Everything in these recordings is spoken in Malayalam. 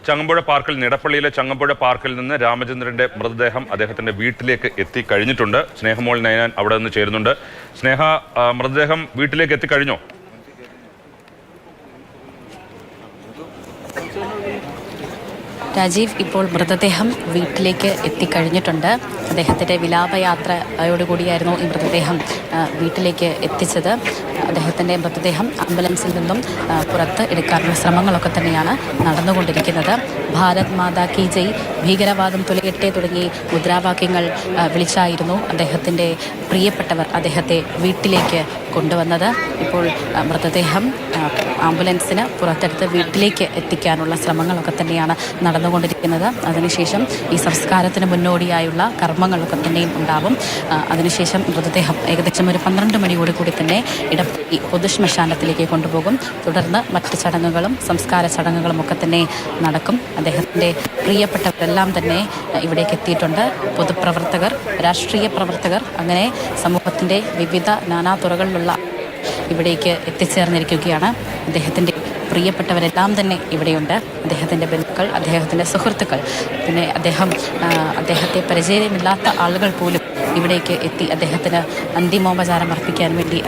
ചങ്ങമ്പുഴ പാർക്കിൽ നിടപ്പള്ളിയിലെ ചങ്ങമ്പുഴ പാർക്കിൽ നിന്ന് രാമചന്ദ്രന്റെ മൃതദേഹം അദ്ദേഹത്തിന്റെ വീട്ടിലേക്ക് എത്തിക്കഴിഞ്ഞിട്ടുണ്ട്. സ്നേഹമോൾ നയനാൻ അവിടെ നിന്ന് ചേരുന്നുണ്ട്. സ്നേഹ, മൃതദേഹം വീട്ടിലേക്ക് എത്തിക്കഴിഞ്ഞോ? രാജീവ്, ഇപ്പോൾ മൃതദേഹം വീട്ടിലേക്ക് എത്തിക്കഴിഞ്ഞിട്ടുണ്ട്. അദ്ദേഹത്തിൻ്റെ വിലാപയാത്രയോടുകൂടിയായിരുന്നു ഈ മൃതദേഹം വീട്ടിലേക്ക് എത്തിച്ചത്. അദ്ദേഹത്തിൻ്റെ മൃതദേഹം ആംബുലൻസിൽ നിന്നും പുറത്ത് എടുക്കാനുള്ള ശ്രമങ്ങളൊക്കെ തന്നെയാണ് നടന്നുകൊണ്ടിരിക്കുന്നത്. ഭാരത് മാതാ കി ജയ്, ഭീകരവാദം തുലയട്ടെ തുടങ്ങി മുദ്രാവാക്യങ്ങൾ വിളിച്ചായിരുന്നു അദ്ദേഹത്തിൻ്റെ പ്രിയപ്പെട്ടവർ അദ്ദേഹത്തെ വീട്ടിലേക്ക് കൊണ്ടുവന്നത്. ഇപ്പോൾ മൃതദേഹം ആംബുലൻസിന് പുറത്തെടുത്ത് വീട്ടിലേക്ക് എത്തിക്കാനുള്ള ശ്രമങ്ങളൊക്കെ തന്നെയാണ് നടന്നുകൊണ്ടിരിക്കുന്നത്. അതിനുശേഷം ഈ സംസ്കാരത്തിന് മുന്നോടിയായുള്ള കർമ്മങ്ങളൊക്കെ തന്നെയും ഉണ്ടാവും. അതിനുശേഷം മൃതദേഹം ഏകദേശം ഒരു 12 മണിയോടുകൂടി തന്നെ ഇടപ്പള്ളി പൊതുശ്മശാനത്തിലേക്ക് കൊണ്ടുപോകും. തുടർന്ന് മറ്റ് ചടങ്ങുകളും സംസ്കാര ചടങ്ങുകളും ഒക്കെ തന്നെ നടക്കും. അദ്ദേഹത്തിൻ്റെ പ്രിയപ്പെട്ടവരെല്ലാം തന്നെ ഇവിടേക്ക് എത്തിയിട്ടുണ്ട്. പൊതുപ്രവർത്തകർ, രാഷ്ട്രീയ പ്രവർത്തകർ, അങ്ങനെ സമൂഹത്തിൻ്റെ വിവിധ നാനാതുറകളിലുള്ള ഇവിടേക്ക് എത്തിച്ചേർന്നിരിക്കുകയാണ്. അദ്ദേഹത്തിൻ്റെ പ്രിയപ്പെട്ടവരെല്ലാം തന്നെ ഇവിടെയുണ്ട്. അദ്ദേഹത്തിൻ്റെ ബന്ധുക്കൾ, അദ്ദേഹത്തിൻ്റെ സുഹൃത്തുക്കൾ, പിന്നെ അദ്ദേഹത്തെ പരിചയമില്ലാത്ത ആളുകൾ പോലും ഇവിടേക്ക് എത്തി അദ്ദേഹത്തിന് അന്തിമോപചാരം അർപ്പിക്കാൻ വേണ്ടി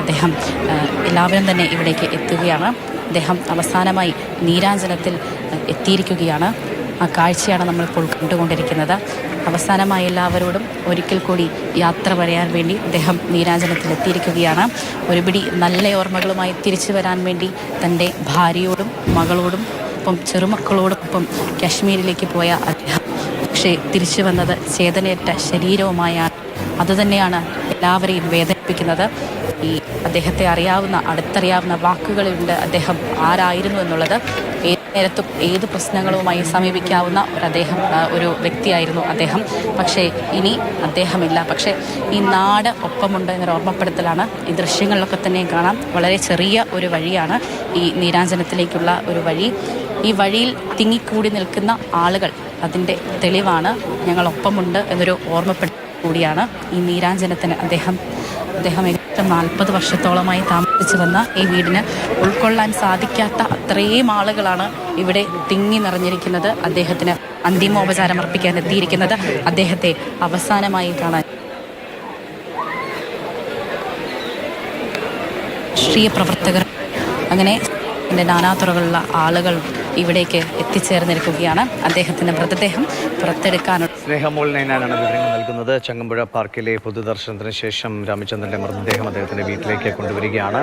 എല്ലാവരും തന്നെ ഇവിടേക്ക് എത്തുകയാണ്. അദ്ദേഹം അവസാനമായി നീരാഞ്ജനത്തിൽ എത്തിയിരിക്കുകയാണ്. ആ കാഴ്ചയാണ് നമ്മളിപ്പോൾ കണ്ടുകൊണ്ടിരിക്കുന്നത്. അവസാനമായി എല്ലാവരോടും ഒരിക്കൽ കൂടി യാത്ര പറയാൻ വേണ്ടി അദ്ദേഹം നീരാഞ്ജനത്തിൽ എത്തിയിരിക്കുകയാണ്. ഒരുപിടി നല്ല ഓർമ്മകളുമായി തിരിച്ചു വരാൻ വേണ്ടി തൻ്റെ ഭാര്യയോടും മകളോടും ഒപ്പം ചെറുമക്കളോടൊപ്പം കാശ്മീരിലേക്ക് പോയ അദ്ദേഹം പക്ഷേ തിരിച്ചു വന്നത് ചേതനയേറ്റ ശരീരവുമായാണ്. അതുതന്നെയാണ് എല്ലാവരെയും വേദനിപ്പിക്കുന്നത്. ഈ അദ്ദേഹത്തെ അടുത്തറിയാവുന്ന വാക്കുകളുണ്ട് അദ്ദേഹം ആരായിരുന്നു എന്നുള്ളത്. ഏത് നേരത്തും ഏത് പ്രശ്നങ്ങളുമായി സമീപിക്കാവുന്ന ഒരു വ്യക്തിയായിരുന്നു അദ്ദേഹം. പക്ഷേ ഇനി അദ്ദേഹമില്ല. പക്ഷേ ഈ നാട് ഒപ്പമുണ്ട് എന്നൊരു ഓർമ്മപ്പെടുത്തലാണ്. ഈ ദൃശ്യങ്ങളിലൊക്കെ തന്നെ കാണാം. വളരെ ചെറിയ ഒരു വഴിയാണ് ഈ നീരാഞ്ജനത്തിലേക്കുള്ള ഒരു വഴി. ഈ വഴിയിൽ തിങ്ങിക്കൂടി നിൽക്കുന്ന ആളുകൾ അതിൻ്റെ തെളിവാണ്. ഞങ്ങളൊപ്പമുണ്ട് എന്നൊരു ഓർമ്മപ്പെടുത്തൽ കൂടിയാണ് ഈ നീരാഞ്ജനത്തിന്. അദ്ദേഹം ഏകദേശം 40 വർഷത്തോളമായി താമസിച്ചു വന്ന ഈ വീടിന് ഉൾക്കൊള്ളാൻ സാധിക്കാത്ത അത്രയും ആളുകളാണ് ഇവിടെ തിങ്ങി നിറഞ്ഞിരിക്കുന്നത്. അദ്ദേഹത്തിന് അന്തിമോപചാരം അർപ്പിക്കാൻ എത്തിയിരിക്കുന്നത്, അദ്ദേഹത്തെ അവസാനമായി കാണാൻ. രാഷ്ട്രീയ പ്രവർത്തകർ, അങ്ങനെ നാനാതുറകളുള്ള ആളുകൾ ഇവിടേക്ക് എത്തിച്ചേർന്നിരിക്കുകയാണ്. അദ്ദേഹത്തിൻ്റെ മൃതദേഹം പുറത്തെടുക്കാനുള്ള. സ്നേഹമോൾ നയനാനാണ് വിവരങ്ങൾ നൽകുന്നത്. ചങ്ങമ്പുഴ പാർക്കിലെ പൊതുദർശനത്തിന് ശേഷം രാമചന്ദ്രന്റെ മൃതദേഹം അദ്ദേഹത്തിന്റെ വീട്ടിലേക്ക് കൊണ്ടുവരികയാണ്.